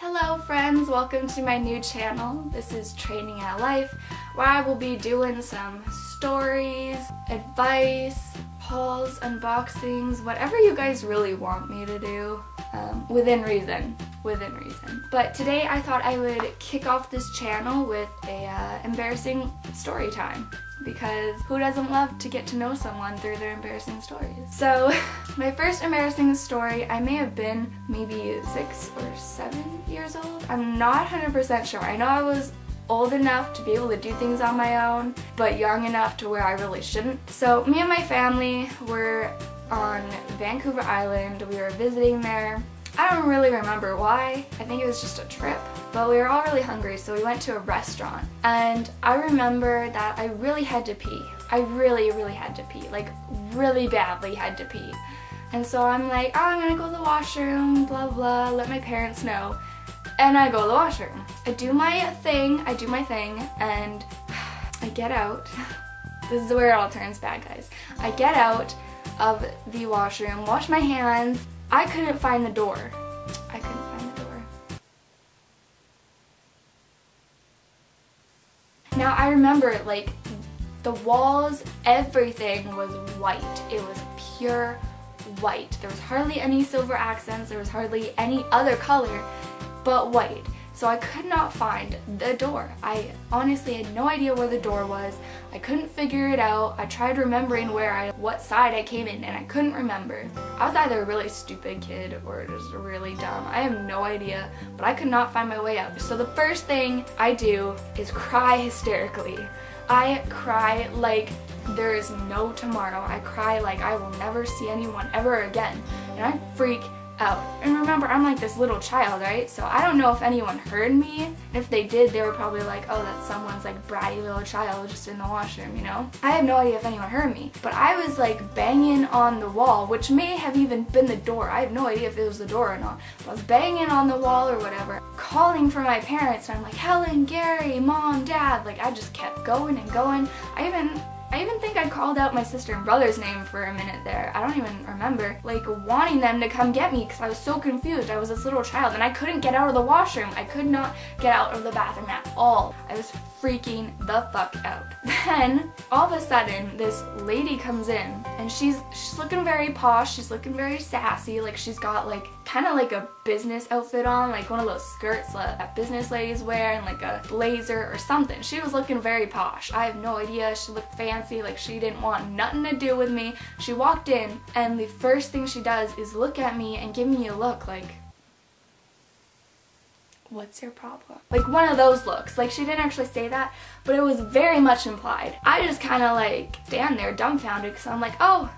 Hello friends, welcome to my new channel. This is Training At Life, where I will be doing some stories, advice, hauls, unboxings, whatever you guys really want me to do, within reason. But today I thought I would kick off this channel with a embarrassing story time, because who doesn't love to get to know someone through their embarrassing stories? So my first embarrassing story, I may have been maybe 6 or 7 years old. I'm not 100% sure. I know I was old enough to be able to do things on my own, but young enough to where I really shouldn't. So me and my family were on Vancouver Island. We were visiting there. I don't really remember why. I think it was just a trip. But we were all really hungry, so we went to a restaurant. And I remember that I really had to pee. I really had to pee. Like, really badly had to pee. And so I'm like, oh, I'm gonna go to the washroom, blah blah, let my parents know. And I go to the washroom. I do my thing, and I get out. This is where it all turns bad, guys. I get out of the washroom, wash my hands. I couldn't find the door. Now I remember, like, the walls, everything was white. It was pure white. There was hardly any silver accents. There was hardly any other color but white. So I could not find the door. I honestly had no idea where the door was. I couldn't figure it out. I tried remembering what side I came in, and I couldn't remember. I was either a really stupid kid or just really dumb. I have no idea, but I could not find my way out. So the first thing I do is cry hysterically. I cry like there is no tomorrow. I cry like I will never see anyone ever again, and I freak out. And remember, I'm like this little child, right? So I don't know if anyone heard me. If they did, they were probably like, oh, that's someone's like bratty little child just in the washroom, you know? I have no idea if anyone heard me, but I was like banging on the wall, which may have even been the door. I have no idea if it was the door or not. But I was banging on the wall or whatever, calling for my parents, and I'm like, Helen, Gary, Mom, Dad. Like, I just kept going and going. I even think I called out my sister and brother's name for a minute there. I don't even remember. Like, wanting them to come get me because I was so confused. I was this little child and I couldn't get out of the washroom. I could not get out of the bathroom at all. I was freaking the fuck out. Then, all of a sudden, this lady comes in and she's looking very posh. She's looking very sassy. Like, she's got like kind of like a business outfit on, like one of those skirts that business ladies wear, and like a blazer or something. She was looking very posh. I have no idea. She looked fancy, like she didn't want nothing to do with me. She walked in and the first thing she does is look at me and give me a look like, what's your problem? Like one of those looks. Like, she didn't actually say that, but it was very much implied. I just kind of like stand there dumbfounded because I'm like, oh,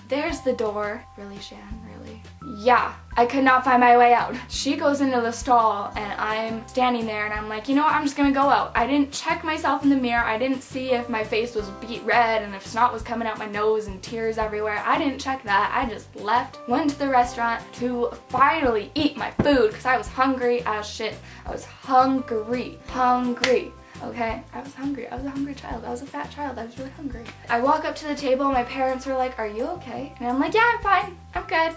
there's the door. Really, Shan? Really? Yeah, I could not find my way out. She goes into the stall and I'm standing there and I'm like, you know what, I'm just gonna go out. I didn't check myself in the mirror. I didn't see if my face was beet red and if snot was coming out my nose and tears everywhere. I didn't check that. I just left, went to the restaurant to finally eat my food because I was hungry as shit. I was hungry. Okay, I was hungry. I was a hungry child. I was a fat child. I was really hungry. I walk up to the table and my parents were like, are you okay? And I'm like, yeah, I'm fine. I'm good.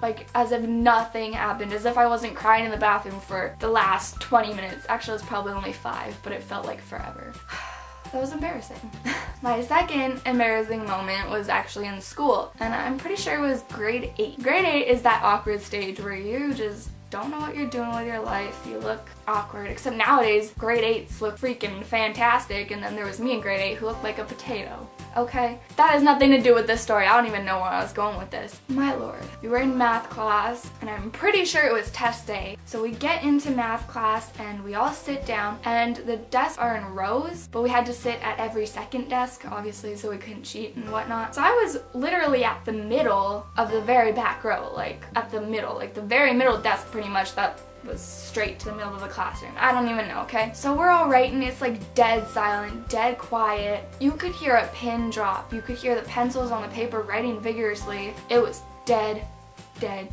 Like as if nothing happened, as if I wasn't crying in the bathroom for the last 20 minutes. Actually, it was probably only 5, but it felt like forever. That was embarrassing. My second embarrassing moment was actually in school, and I'm pretty sure it was grade 8. Grade 8 is that awkward stage where you just don't know what you're doing with your life. You look awkward, except nowadays grade 8s look freaking fantastic, and then there was me in grade 8 who looked like a potato. Okay? That has nothing to do with this story. I don't even know where I was going with this. My lord. We were in math class, and I'm pretty sure it was test day. So we get into math class, and we all sit down, and the desks are in rows, but we had to sit at every second desk, obviously, so we couldn't cheat and whatnot. So I was literally at the middle of the very back row, like at the middle, like the very middle desk pretty much, that was straight to the middle of the classroom. I don't even know, okay? So we're all writing, it's like dead silent, dead quiet. You could hear a pin drop. You could hear the pencils on the paper writing vigorously. It was dead silent.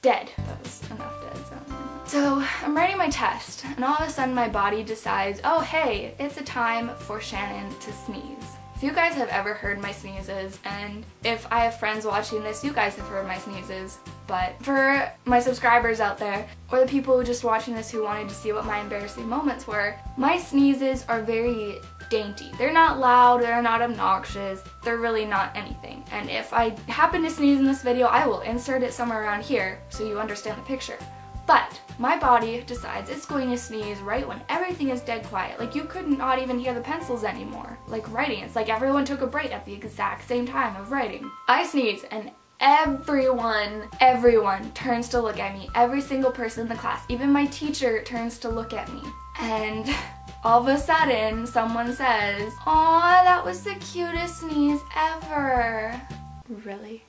Dead. That was enough dead silent. So I'm writing my test, and all of a sudden my body decides, oh hey, it's a time for Shannon to sneeze. If you guys have ever heard my sneezes, and if I have friends watching this, you guys have heard my sneezes, but for my subscribers out there, or the people who just watching this who wanted to see what my embarrassing moments were, my sneezes are very dainty. They're not loud, they're not obnoxious, they're really not anything. And if I happen to sneeze in this video, I will insert it somewhere around here so you understand the picture. But my body decides it's going to sneeze right when everything is dead quiet. Like you could not even hear the pencils anymore. Like writing, it's like everyone took a break at the exact same time of writing. I sneeze and everyone turns to look at me. Every single person in the class, even my teacher turns to look at me. And all of a sudden, someone says, "Aw, that was the cutest sneeze ever." Really?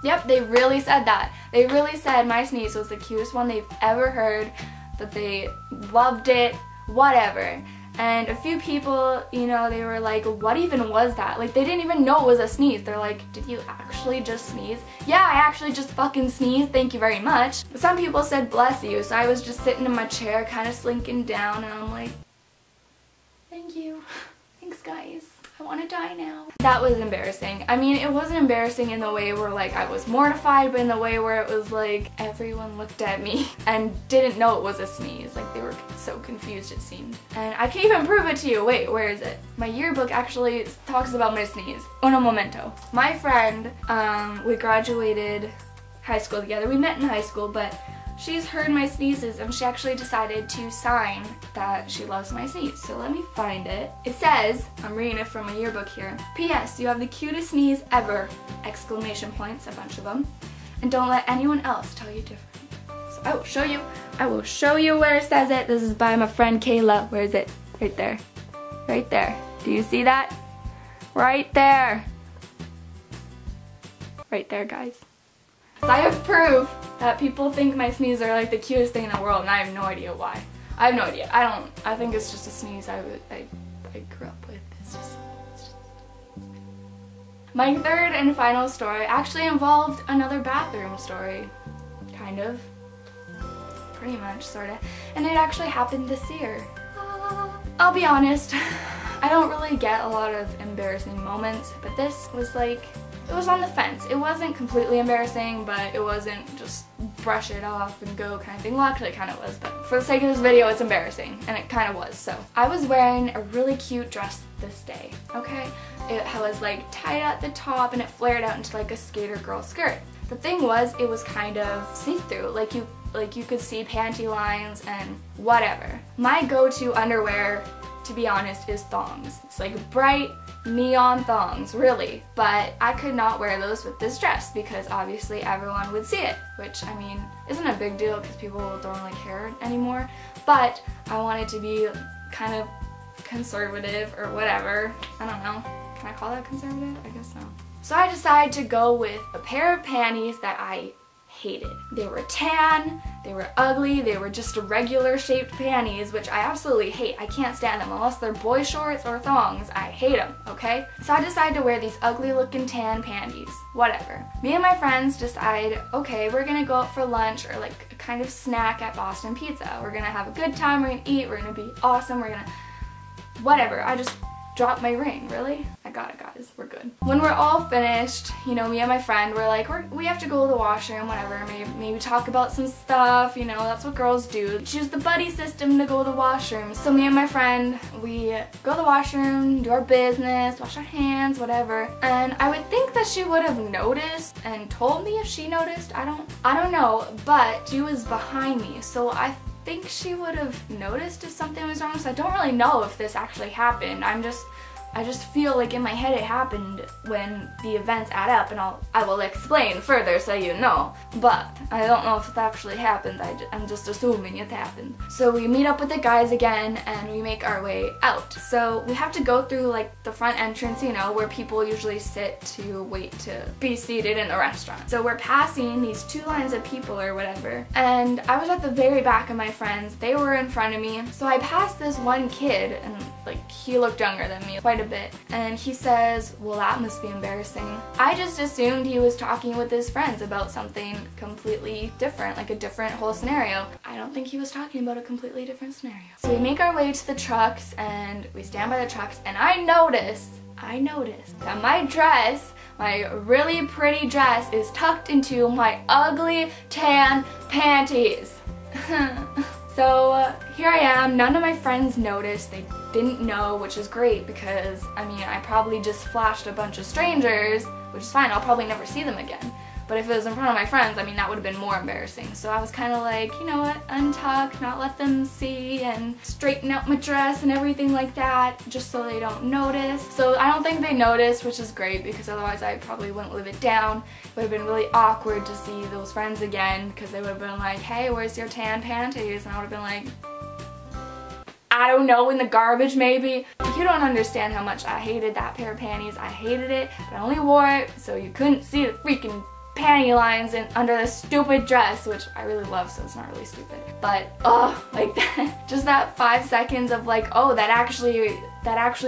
Yep, they really said that. They really said my sneeze was the cutest one they've ever heard, that they loved it, whatever. And a few people, you know, they were like, what even was that? Like, they didn't even know it was a sneeze. They're like, did you actually just sneeze? Yeah, I actually just fucking sneezed, thank you very much. But some people said, bless you, so I was just sitting in my chair, kind of slinking down, and I'm like, thank you. Thanks, guys. I want to die now. That was embarrassing. I mean, it wasn't embarrassing in the way where like I was mortified, but in the way where it was like everyone looked at me and didn't know it was a sneeze. Like they were so confused, it seemed. And I can even prove it to you. Wait, where is it? My yearbook actually talks about my sneeze. Uno momento. My friend, we graduated high school together. We met in high school, but she's heard my sneezes and she actually decided to sign that she loves my sneeze. So let me find it. It says, I'm reading it from my yearbook here, P.S. You have the cutest sneeze ever! Exclamation points, a bunch of them. And don't let anyone else tell you different. So I will show you. I will show you where it says it. This is by my friend Kayla. Where is it? Right there. Right there. Do you see that? Right there. Right there, guys. I have proof that people think my sneezes are like the cutest thing in the world, and I have no idea why. I have no idea. I think it's just a sneeze I grew up with. It's just. My third and final story actually involved another bathroom story. Kind of. Pretty much, sorta. And it actually happened this year. I'll be honest, I don't really get a lot of embarrassing moments, but this was like, it was on the fence. It wasn't completely embarrassing, but it wasn't just brush it off and go kind of thing. Well, actually it kind of was, but for the sake of this video, it's embarrassing, and it kind of was. So I was wearing a really cute dress this day, okay? It was like tied at the top and it flared out into like a skater girl skirt. The thing was, it was kind of see-through, like you could see panty lines and whatever. My go-to underwear, to be honest, is thongs. It's like bright neon thongs, really. But I could not wear those with this dress because obviously everyone would see it, which, I mean, isn't a big deal because people don't really care anymore. But I wanted to be kind of conservative or whatever. I don't know. Can I call that conservative? I guess so. So I decided to go with a pair of panties that I hated. They were tan, they were ugly, they were just regular shaped panties, which I absolutely hate. I can't stand them unless they're boy shorts or thongs. I hate them, okay? So I decided to wear these ugly looking tan panties. Whatever. Me and my friends decide, okay, we're gonna go out for lunch or like a kind of snack at Boston Pizza. We're gonna have a good time, we're gonna eat, we're gonna be awesome, we're gonna... Whatever. I just dropped my ring, really? I got it, guys. We're good. When we're all finished, you know, me and my friend, we're like, we have to go to the washroom, whatever, maybe talk about some stuff, you know, that's what girls do. Choose the buddy system to go to the washroom. So me and my friend, we go to the washroom, do our business, wash our hands, whatever. And I would think that she would have noticed and told me if she noticed. I don't know, but she was behind me, so I think she would have noticed if something was wrong. So I don't really know if this actually happened. I just feel like in my head it happened when the events add up, and I will explain further so you know. But I don't know if it actually happened. I'm just assuming it happened. So we meet up with the guys again and we make our way out. So we have to go through like the front entrance, you know, where people usually sit to wait to be seated in the restaurant. So we're passing these two lines of people or whatever, and I was at the very back of my friends. They were in front of me. So I passed this one kid, and like he looked younger than me, quite quite a bit. And he says, well, that must be embarrassing. I just assumed he was talking with his friends about something completely different, like a different whole scenario. I don't think he was talking about a completely different scenario. So we make our way to the trucks and we stand by the trucks, and I noticed that my dress, my really pretty dress, is tucked into my ugly tan panties. So here I am. None of my friends noticed. They didn't know, which is great because, I mean, I probably just flashed a bunch of strangers, which is fine. I'll probably never see them again. But if it was in front of my friends, I mean, that would have been more embarrassing. So I was kind of like, you know what, untuck, not let them see, and straighten out my dress and everything like that, just so they don't notice. So I don't think they noticed, which is great, because otherwise I probably wouldn't live it down. It would have been really awkward to see those friends again, because they would have been like, hey, where's your tan panties? And I would have been like, I don't know, in the garbage maybe. You don't understand how much I hated that pair of panties. I hated it, but I only wore it so you couldn't see the freaking panty lines under this stupid dress, which I really love, so it's not really stupid. But like that, just that 5 seconds of like, oh, that actually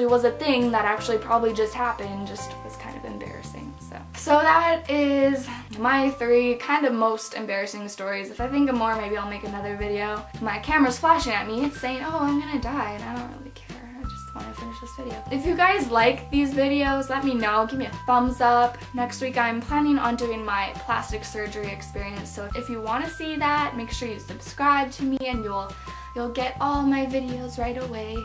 was a thing, that actually probably just happened, just was kind of embarrassing. So that is my 3 kind of most embarrassing stories. If I think of more, maybe I'll make another video. My camera's flashing at me, it's saying, oh, I'm gonna die, and I don't really care. I just want to finish this video. If you guys like these videos, let me know. Give me a thumbs up. Next week I'm planning on doing my plastic surgery experience, so if you want to see that, make sure you subscribe to me and you'll get all my videos right away.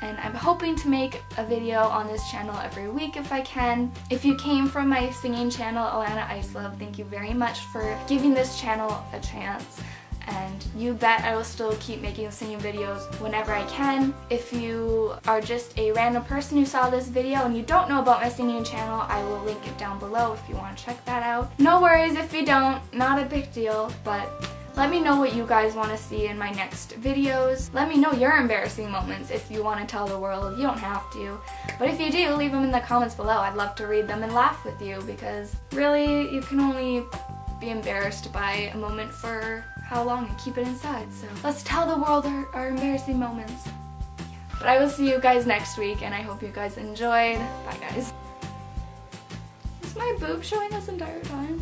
And I'm hoping to make a video on this channel every week if I can. If you came from my singing channel, Alana Icelove, thank you very much for giving this channel a chance. And you bet I will still keep making singing videos whenever I can. If you are just a random person who saw this video and you don't know about my singing channel, I will link it down below if you want to check that out. No worries if you don't, not a big deal, but let me know what you guys want to see in my next videos. Let me know your embarrassing moments if you want to tell the world. You don't have to. But if you do, leave them in the comments below. I'd love to read them and laugh with you, because really, you can only be embarrassed by a moment for how long and keep it inside. So let's tell the world our embarrassing moments. Yeah. But I will see you guys next week, and I hope you guys enjoyed. Bye, guys. Is my boob showing this entire time?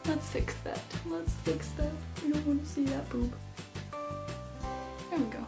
Let's fix that. Let's fix that. We don't want to see that boob. There we go.